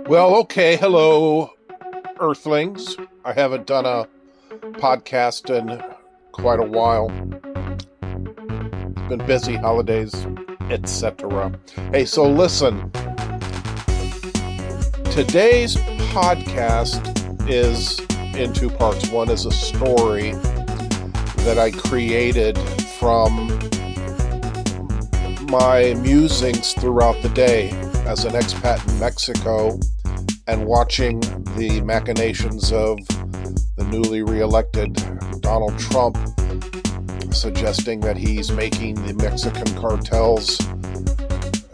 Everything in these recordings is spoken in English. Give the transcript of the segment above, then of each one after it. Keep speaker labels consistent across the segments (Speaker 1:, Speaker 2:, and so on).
Speaker 1: Well, okay. Hello, Earthlings. I haven't done a podcast in quite a while. It's been busy, holidays, etc. Hey, so listen. Today's podcast is in two parts. One is a story that I created from my musings throughout the day as an expat in Mexico and watching the machinations of the newly reelected Donald Trump, suggesting that he's making the Mexican cartels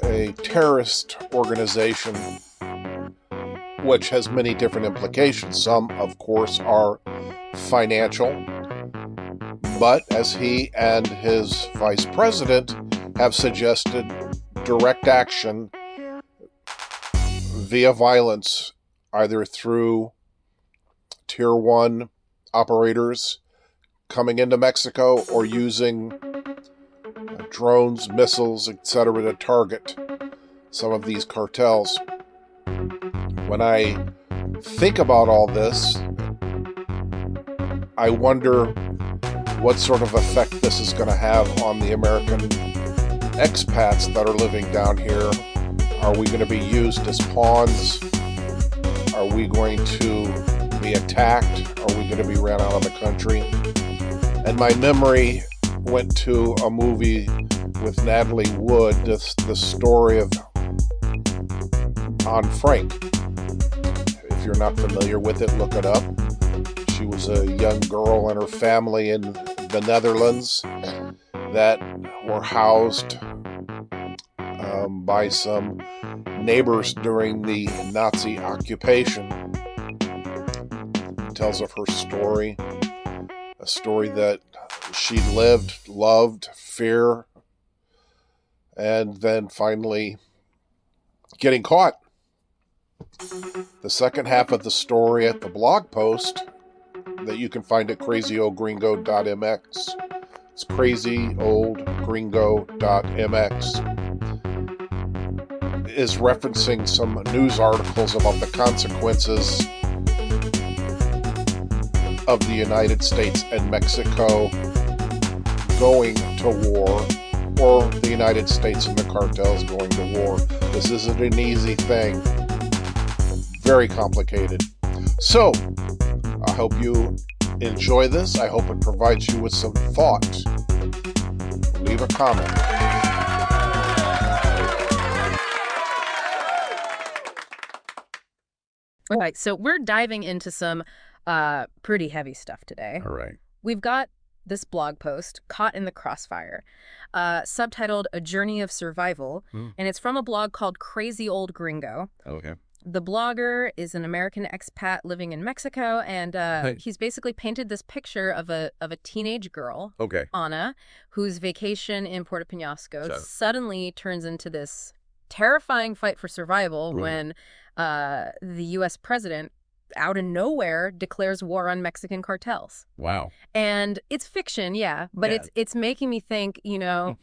Speaker 1: a terrorist organization, which has many different implications. Some, of course, are financial, but as he and his vice president have suggested, direct action via violence, either through Tier 1 operators coming into Mexico or using drones, missiles, etc. to target some of these cartels. When I think about all this, I wonder what sort of effect this is going to have on the American expats that are living down here. Are we going to be used as pawns? Are we going to be attacked? Are we going to be ran out of the country? And my memory went to a movie with Natalie Wood, the story of Anne Frank. If you're not familiar with it, look it up. She was a young girl and her family in the Netherlands that were housed by some neighbors during the Nazi occupation. It tells of her story, a story that she lived, loved, fear, and then finally getting caught. The second half of the story at the blog post that you can find at crazyoldgringo.mx. It's crazyoldgringo.mx. is referencing some news articles about the consequences of the United States and Mexico going to war, or the United States and the cartels going to war. This isn't an easy thing. Very complicated. So, I hope you enjoy this. I hope it provides you with some thought. Leave a comment.
Speaker 2: All right, so we're diving into some pretty heavy stuff today.
Speaker 3: All right.
Speaker 2: We've got this blog post, Caught in the Crossfire, subtitled A Journey of Survival, and it's from a blog called Crazy Old Gringo.
Speaker 3: Okay.
Speaker 2: The blogger is an American expat living in Mexico, and he's basically painted this picture of a teenage girl,
Speaker 3: Okay.
Speaker 2: Anna, whose vacation in Puerto Penasco suddenly turns into this terrifying fight for survival when the U.S. president, out of nowhere, declares war on Mexican cartels.
Speaker 3: Wow.
Speaker 2: And it's fiction, yeah, but it's making me think,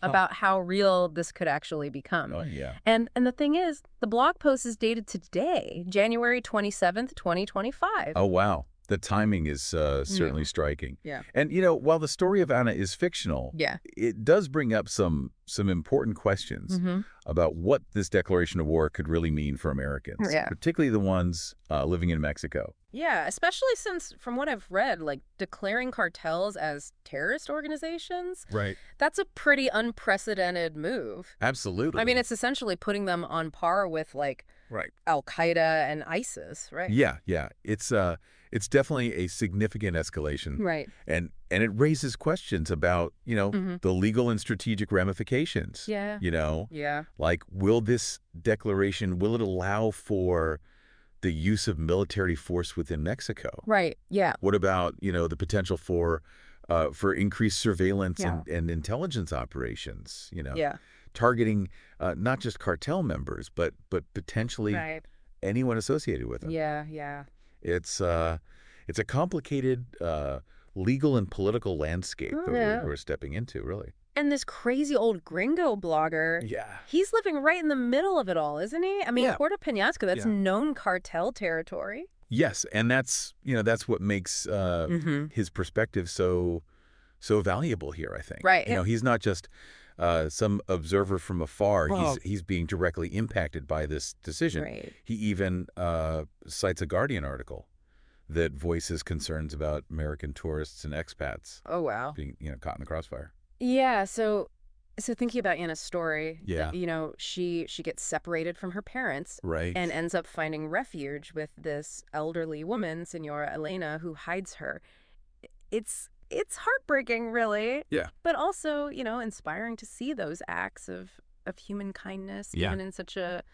Speaker 2: about how real this could actually become.
Speaker 3: Oh, yeah.
Speaker 2: And the thing is, the blog post is dated today, January 27th, 2025.
Speaker 3: Oh, wow. The timing is certainly striking.
Speaker 2: Yeah.
Speaker 3: And, while the story of Anna is fictional, it does bring up some important questions about what this declaration of war could really mean for Americans, particularly the ones living in Mexico.
Speaker 2: Yeah, especially since, from what I've read, declaring cartels as terrorist organizations, that's a pretty unprecedented move.
Speaker 3: Absolutely.
Speaker 2: I mean, it's essentially putting them on par with, Al-Qaeda and ISIS, right?
Speaker 3: Yeah. It's definitely a significant escalation.
Speaker 2: Right.
Speaker 3: And it raises questions about, the legal and strategic ramifications.
Speaker 2: Yeah.
Speaker 3: Yeah. Like, will this declaration, will it allow for the use of military force within Mexico?
Speaker 2: Right. Yeah.
Speaker 3: What about, the potential for increased surveillance and intelligence operations, targeting not just cartel members, but potentially anyone associated with them.
Speaker 2: Yeah.
Speaker 3: It's a complicated legal and political landscape that we're stepping into, really.
Speaker 2: And this crazy old gringo blogger, he's living right in the middle of it all, isn't he? I mean, Puerto Penasco, that's known cartel territory.
Speaker 3: Yes, and that's what makes his perspective so valuable here, I think.
Speaker 2: Right.
Speaker 3: He's not just some observer from afar. He's being directly impacted by this decision.
Speaker 2: Right.
Speaker 3: He even cites a Guardian article that voices concerns about American tourists and expats.
Speaker 2: Oh, wow.
Speaker 3: Being caught in the crossfire.
Speaker 2: Yeah, so thinking about Anna's story,
Speaker 3: yeah,
Speaker 2: she gets separated from her parents,
Speaker 3: right,
Speaker 2: and ends up finding refuge with this elderly woman, Senora Elena, who hides her. It's heartbreaking, really.
Speaker 3: Yeah.
Speaker 2: But also, inspiring to see those acts of human kindness, even in such a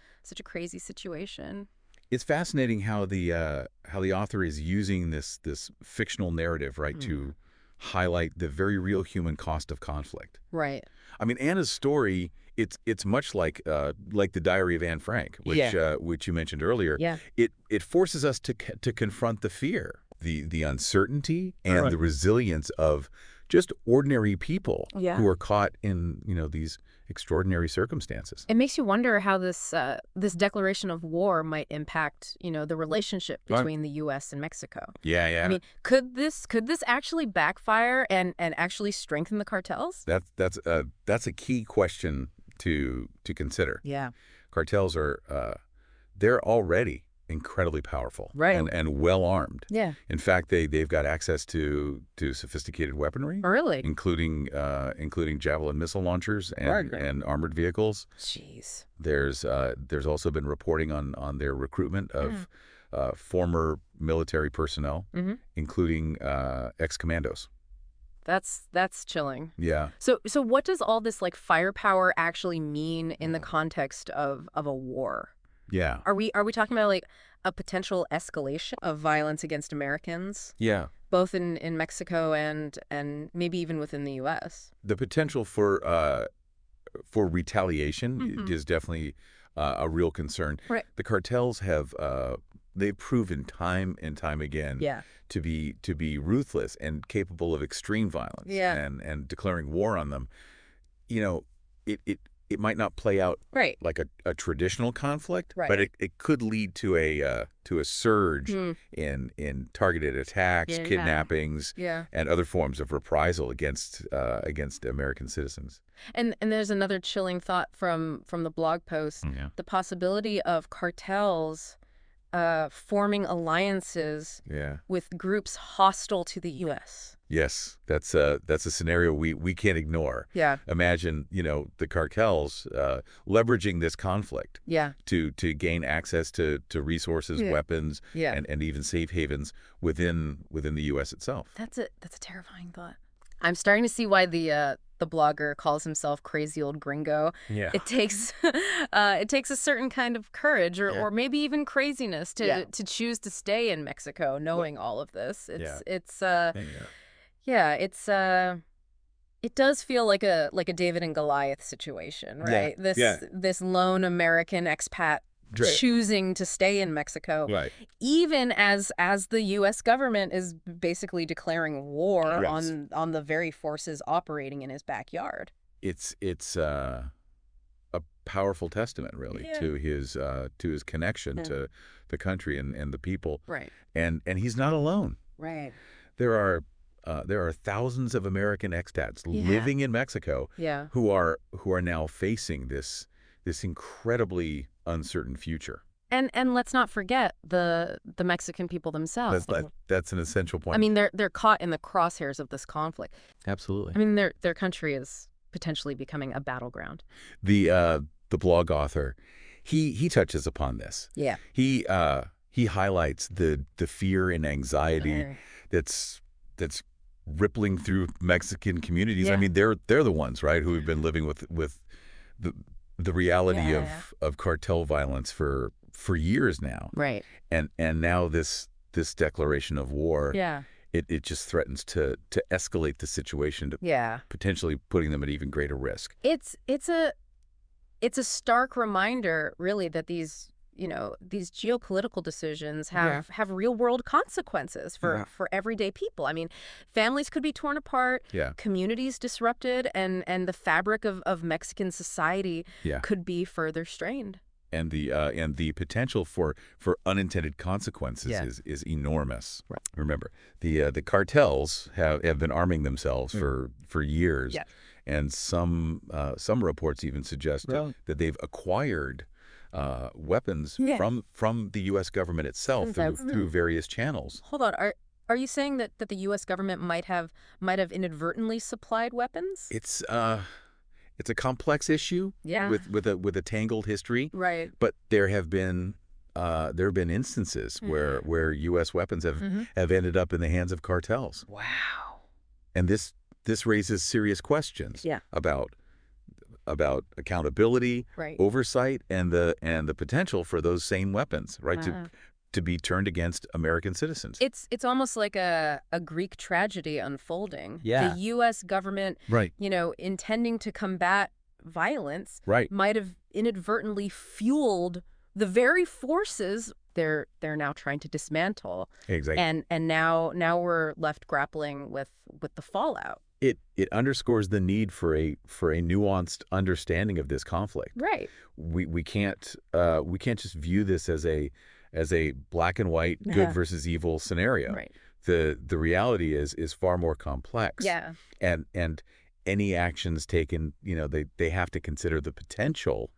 Speaker 2: crazy situation.
Speaker 3: It's fascinating how the author is using this fictional narrative, right, to highlight the very real human cost of conflict.
Speaker 2: Right.
Speaker 3: I mean, Anna's story, it's much like the Diary of Anne Frank, which you mentioned earlier.
Speaker 2: Yeah.
Speaker 3: It forces us to confront the fear, the uncertainty, and the resilience of just ordinary people who are caught in these extraordinary circumstances.
Speaker 2: It makes you wonder how this declaration of war might impact the relationship between the U.S. and Mexico.
Speaker 3: Yeah.
Speaker 2: I mean, could this actually backfire and actually strengthen the cartels?
Speaker 3: That's a key question to consider.
Speaker 2: Yeah,
Speaker 3: cartels are they're already incredibly powerful,
Speaker 2: right,
Speaker 3: and well armed.
Speaker 2: Yeah.
Speaker 3: In fact, they've got access to sophisticated weaponry,
Speaker 2: really,
Speaker 3: including javelin missile launchers and armored vehicles.
Speaker 2: Jeez.
Speaker 3: There's also been reporting on their recruitment of former military personnel, including ex-commandos.
Speaker 2: That's chilling.
Speaker 3: Yeah.
Speaker 2: So what does all this firepower actually mean in the context of a war?
Speaker 3: Yeah.
Speaker 2: Are we talking about a potential escalation of violence against Americans?
Speaker 3: Yeah.
Speaker 2: Both in Mexico and maybe even within the U.S.
Speaker 3: The potential for retaliation is definitely a real concern.
Speaker 2: Right.
Speaker 3: The cartels have they've proven time and time again to be ruthless and capable of extreme violence and declaring war on them. It might not play out like a traditional conflict, but it could lead to a surge in targeted attacks, kidnappings, and other forms of reprisal against American citizens.
Speaker 2: And there's another chilling thought from the blog post: the possibility of cartels forming alliances with groups hostile to the U.S.
Speaker 3: Yes, that's a scenario we can't ignore.
Speaker 2: Yeah.
Speaker 3: Imagine, the cartels leveraging this conflict to gain access to resources, weapons, and even safe havens within the U.S. itself.
Speaker 2: That's a terrifying thought. I'm starting to see why the blogger calls himself Crazy Old Gringo.
Speaker 3: Yeah.
Speaker 2: It takes a certain kind of courage or maybe even craziness to choose to stay in Mexico, knowing all of this. It does feel like a David and Goliath situation, right? This lone American expat choosing to stay in Mexico, even as the U.S. government is basically declaring war on the very forces operating in his backyard.
Speaker 3: It's a powerful testament, really, to his connection to the country and the people.
Speaker 2: Right.
Speaker 3: And he's not alone.
Speaker 2: Right.
Speaker 3: There are thousands of American expats living in Mexico who are now facing this incredibly uncertain future.
Speaker 2: And let's not forget the Mexican people themselves.
Speaker 3: That's an essential point.
Speaker 2: I mean, they're caught in the crosshairs of this conflict.
Speaker 3: Absolutely.
Speaker 2: I mean, their country is potentially becoming a battleground.
Speaker 3: The blog author, he touches upon this.
Speaker 2: Yeah.
Speaker 3: He highlights the fear and anxiety that's rippling through Mexican communities.
Speaker 2: Yeah.
Speaker 3: I mean, they're the ones, right, who have been living with the reality of cartel violence for years now.
Speaker 2: Right.
Speaker 3: And now this declaration of war, it just threatens to escalate the situation to potentially putting them at even greater risk.
Speaker 2: It's a stark reminder, really, that these these geopolitical decisions have real world consequences for everyday people. I mean, families could be torn apart, communities disrupted, and the fabric of Mexican society could be further strained.
Speaker 3: And the potential for unintended consequences is enormous. Right. Remember, the cartels have been arming themselves for years, and some reports even suggest that they've acquired weapons from the U.S. government itself through various channels.
Speaker 2: Hold on, are you saying that the U.S. government might have inadvertently supplied weapons?
Speaker 3: It's a complex issue with a tangled history.
Speaker 2: Right.
Speaker 3: But there have been instances where U.S. weapons have ended up in the hands of cartels.
Speaker 2: Wow.
Speaker 3: And this raises serious questions about accountability, oversight, and the potential for those same weapons, to be turned against American citizens.
Speaker 2: It's almost like a Greek tragedy unfolding. The U.S. government, intending to combat violence, might have inadvertently fueled the very forces they're now trying to dismantle.
Speaker 3: Exactly.
Speaker 2: And now we're left grappling with the fallout.
Speaker 3: It underscores the need for a nuanced understanding of this conflict.
Speaker 2: Right.
Speaker 3: We can't just view this as a black and white, good versus evil scenario.
Speaker 2: Right.
Speaker 3: The reality is far more complex.
Speaker 2: Yeah.
Speaker 3: And any actions taken, they have to consider the potential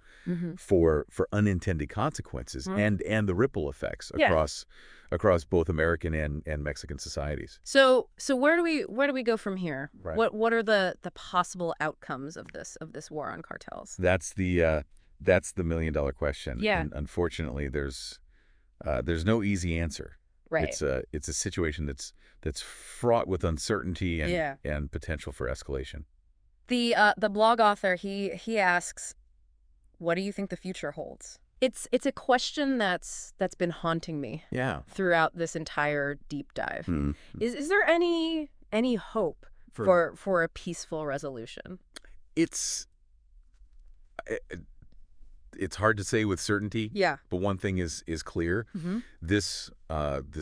Speaker 3: for unintended consequences and the ripple effects across both American and Mexican societies.
Speaker 2: So where do we go from here? Right. What are the possible outcomes of this war on cartels?
Speaker 3: That's the million-dollar question.
Speaker 2: Yeah.
Speaker 3: And unfortunately, there's no easy answer.
Speaker 2: Right.
Speaker 3: It's a situation that's fraught with uncertainty and potential for escalation.
Speaker 2: The blog author he asks, what do you think the future holds? It's a question that's been haunting me throughout this entire deep dive. Mm-hmm. Is there any hope for a peaceful resolution?
Speaker 3: It's hard to say with certainty.
Speaker 2: Yeah.
Speaker 3: But one thing is clear. Mm-hmm. This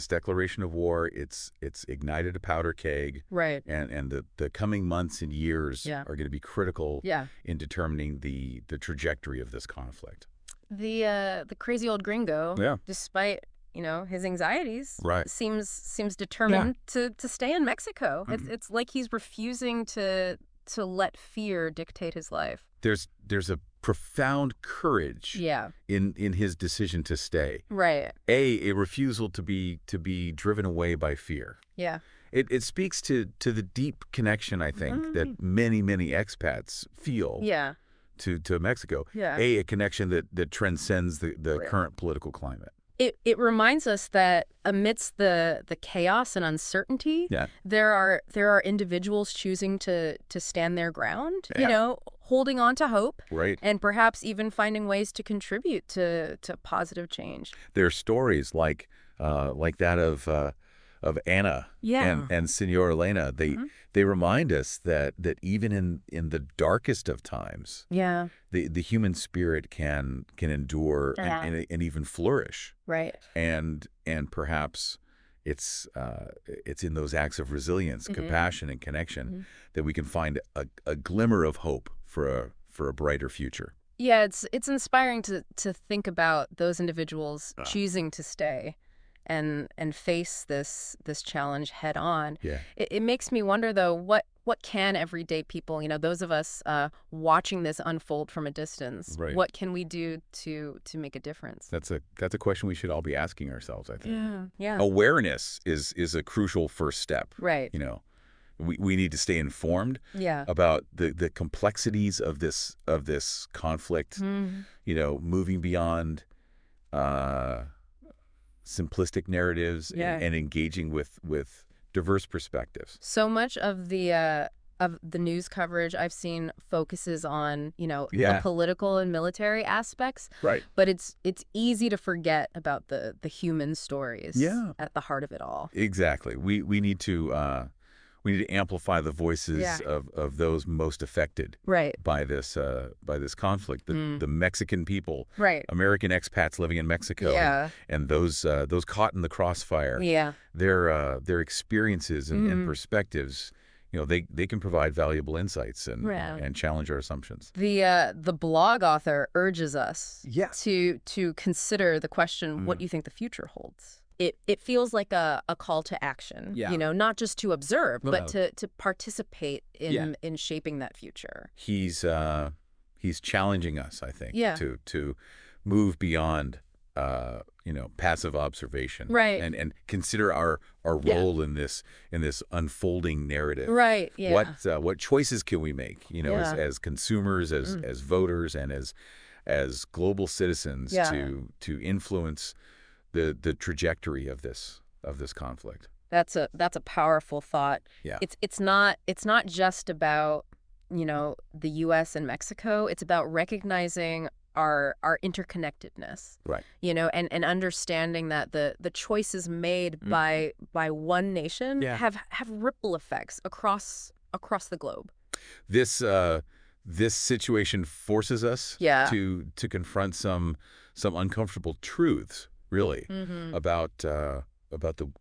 Speaker 3: declaration of war, it's ignited a powder keg.
Speaker 2: Right.
Speaker 3: And the coming months and years are going to be critical in determining the trajectory of this conflict.
Speaker 2: The crazy old gringo, despite his anxieties, seems determined to stay in Mexico. Mm-hmm. It's like he's refusing to let fear dictate his life.
Speaker 3: There's a profound courage in his decision to stay.
Speaker 2: Right.
Speaker 3: A refusal to be driven away by fear.
Speaker 2: Yeah.
Speaker 3: It speaks to the deep connection, I think, that many expats feel to Mexico.
Speaker 2: Yeah.
Speaker 3: A connection that transcends the current political climate.
Speaker 2: It reminds us that amidst the chaos and uncertainty, there are individuals choosing to stand their ground, holding on to hope, and perhaps even finding ways to contribute to positive change.
Speaker 3: There are stories like that of Anna and Senor Elena. They remind us that even in the darkest of times, the human spirit can endure and even flourish.
Speaker 2: Right.
Speaker 3: And perhaps it's in those acts of resilience, compassion, and connection that we can find a glimmer of hope for a brighter future.
Speaker 2: Yeah, it's inspiring to think about those individuals choosing to stay and face this challenge head on.
Speaker 3: Yeah.
Speaker 2: It makes me wonder, though, what can everyday people, those of us watching this unfold from a distance, what can we do to make a difference?
Speaker 3: That's a question we should all be asking ourselves, I think.
Speaker 2: Yeah.
Speaker 3: Awareness is a crucial first step.
Speaker 2: Right.
Speaker 3: We need to stay informed about the complexities of this conflict, moving beyond simplistic narratives and engaging with diverse perspectives.
Speaker 2: So much of the news coverage I've seen focuses on, the political and military aspects.
Speaker 3: Right.
Speaker 2: But it's easy to forget about the human stories at the heart of it all.
Speaker 3: Exactly. We need to we need to amplify the voices of those most affected by this conflict. The Mexican people, American expats living in Mexico, and those caught in the crossfire. Their experiences and perspectives, they can provide valuable insights and challenge our assumptions.
Speaker 2: The blog author urges us to consider the question, what do you think the future holds? It feels like a call to action, not just to observe, but to participate in shaping that future.
Speaker 3: He's challenging us, I think, to move beyond passive observation, and consider our role in this unfolding narrative. What choices can we make, as consumers, as voters, and as global citizens to influence the trajectory of this conflict.
Speaker 2: That's a powerful thought. It's not just about the U.S. and Mexico. It's about recognizing our interconnectedness, and understanding that the choices made by one nation have ripple effects across the globe.
Speaker 3: This situation forces us to confront some uncomfortable truths, really, about the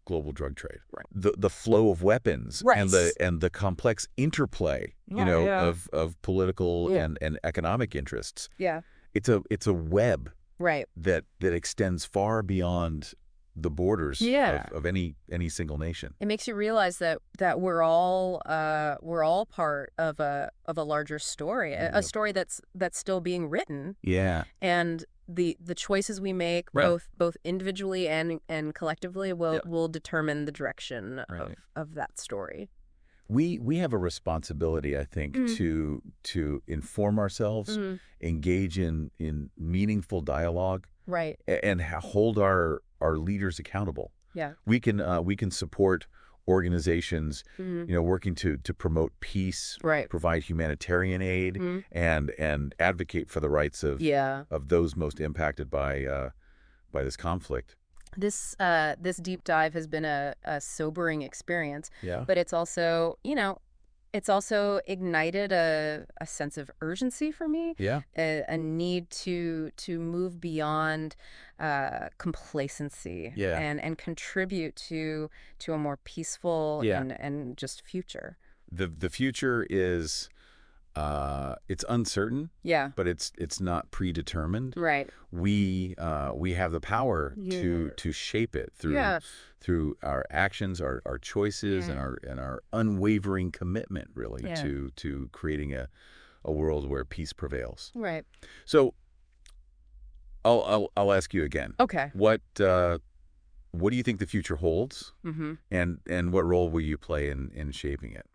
Speaker 3: global drug trade, the flow of weapons, and the complex interplay, of political and economic interests. It's a web that extends far beyond the borders of any single nation.
Speaker 2: It makes you realize that we're all part of a larger story, a story that's still being written. And the choices we make, both individually and collectively, will determine the direction of that story.
Speaker 3: We have a responsibility, I think, to inform ourselves, engage in meaningful dialogue, and hold our leaders accountable. We can support organizations, working to promote peace, provide humanitarian aid, and advocate for the rights of those most impacted by this conflict.
Speaker 2: This deep dive has been a sobering experience, but it's also, it's also ignited a sense of urgency for me, a need to move beyond complacency and contribute to a more peaceful and just future.
Speaker 3: The future is it's uncertain, but it's not predetermined. We have the power to shape it through our actions, our choices, and our unwavering commitment, really, to creating a world where peace prevails. So I'll ask you again.
Speaker 2: Okay.
Speaker 3: What do you think the future holds, and what role will you play in shaping it?